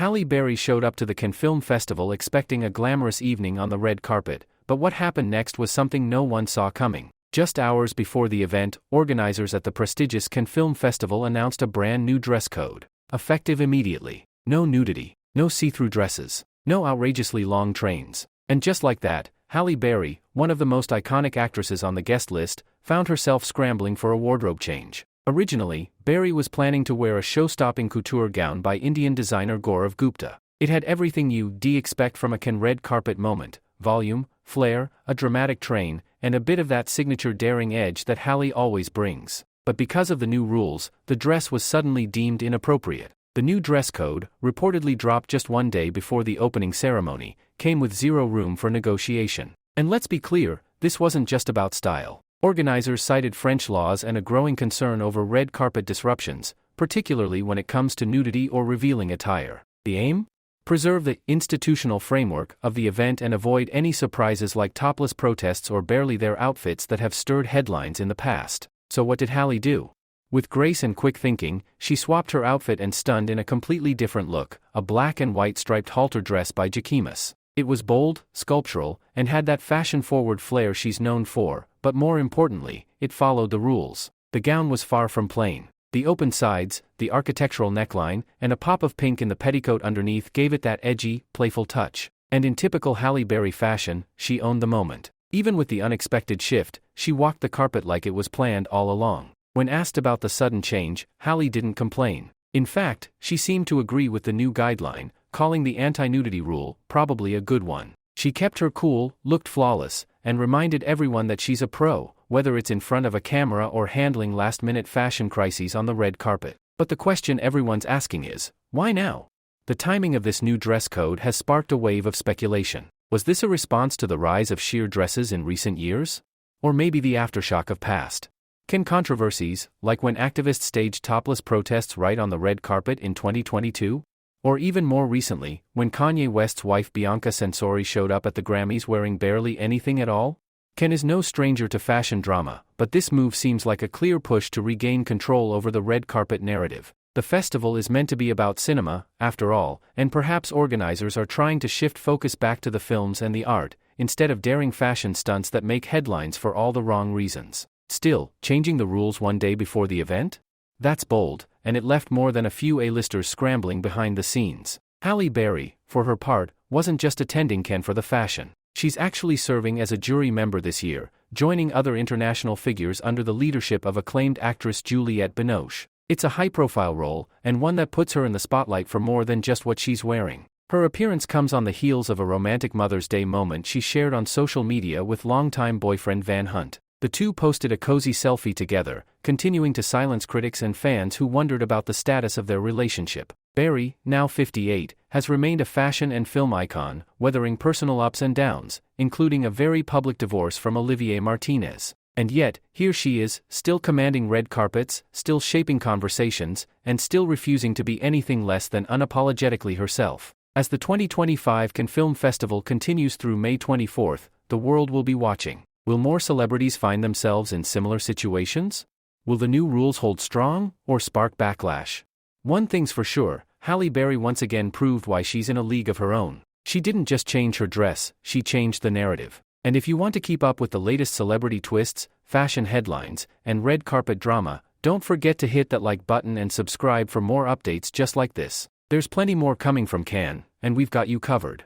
Halle Berry showed up to the Cannes Film Festival expecting a glamorous evening on the red carpet, but what happened next was something no one saw coming. Just hours before the event, organizers at the prestigious Cannes Film Festival announced a brand new dress code, effective immediately. No nudity, no see-through dresses, no outrageously long trains. And just like that, Halle Berry, one of the most iconic actresses on the guest list, found herself scrambling for a wardrobe change. Originally, Berry was planning to wear a show-stopping couture gown by Indian designer Gaurav Gupta. It had everything you'd expect from a Cannes red carpet moment: volume, flair, a dramatic train, and a bit of that signature daring edge that Halle always brings. But because of the new rules, the dress was suddenly deemed inappropriate. The new dress code, reportedly dropped just one day before the opening ceremony, came with zero room for negotiation. And let's be clear, this wasn't just about style. Organizers cited French laws and a growing concern over red carpet disruptions, particularly when it comes to nudity or revealing attire. The aim? Preserve the institutional framework of the event and avoid any surprises like topless protests or barely there outfits that have stirred headlines in the past. So what did Halle do? With grace and quick thinking, she swapped her outfit and stunned in a completely different look, a black and white striped halter dress by Jacquemus. It was bold, sculptural, and had that fashion-forward flair she's known for, but more importantly, it followed the rules. The gown was far from plain. The open sides, the architectural neckline, and a pop of pink in the petticoat underneath gave it that edgy, playful touch. And in typical Halle Berry fashion, she owned the moment. Even with the unexpected shift, she walked the carpet like it was planned all along. When asked about the sudden change, Halle didn't complain. In fact, she seemed to agree with the new guideline, calling the anti-nudity rule probably a good one. She kept her cool, looked flawless, and reminded everyone that she's a pro, whether it's in front of a camera or handling last-minute fashion crises on the red carpet. But the question everyone's asking is, why now? The timing of this new dress code has sparked a wave of speculation. Was this a response to the rise of sheer dresses in recent years? Or maybe the aftershock of past Cannes controversies, like when activists staged topless protests right on the red carpet in 2022? Or even more recently, when Kanye West's wife Bianca Censori showed up at the Grammys wearing barely anything at all? Cannes is no stranger to fashion drama, but this move seems like a clear push to regain control over the red carpet narrative. The festival is meant to be about cinema, after all, and perhaps organizers are trying to shift focus back to the films and the art, instead of daring fashion stunts that make headlines for all the wrong reasons. Still, changing the rules one day before the event? That's bold, and it left more than a few A-listers scrambling behind the scenes. Halle Berry, for her part, wasn't just attending Cannes for the fashion. She's actually serving as a jury member this year, joining other international figures under the leadership of acclaimed actress Juliette Binoche. It's a high-profile role, and one that puts her in the spotlight for more than just what she's wearing. Her appearance comes on the heels of a romantic Mother's Day moment she shared on social media with longtime boyfriend Van Hunt. The two posted a cozy selfie together, continuing to silence critics and fans who wondered about the status of their relationship. Berry, now 58, has remained a fashion and film icon, weathering personal ups and downs, including a very public divorce from Olivier Martinez. And yet, here she is, still commanding red carpets, still shaping conversations, and still refusing to be anything less than unapologetically herself. As the 2025 Cannes Film Festival continues through May 24th, the world will be watching. Will more celebrities find themselves in similar situations? Will the new rules hold strong, or spark backlash? One thing's for sure, Halle Berry once again proved why she's in a league of her own. She didn't just change her dress, she changed the narrative. And if you want to keep up with the latest celebrity twists, fashion headlines, and red carpet drama, don't forget to hit that like button and subscribe for more updates just like this. There's plenty more coming from Cannes, and we've got you covered.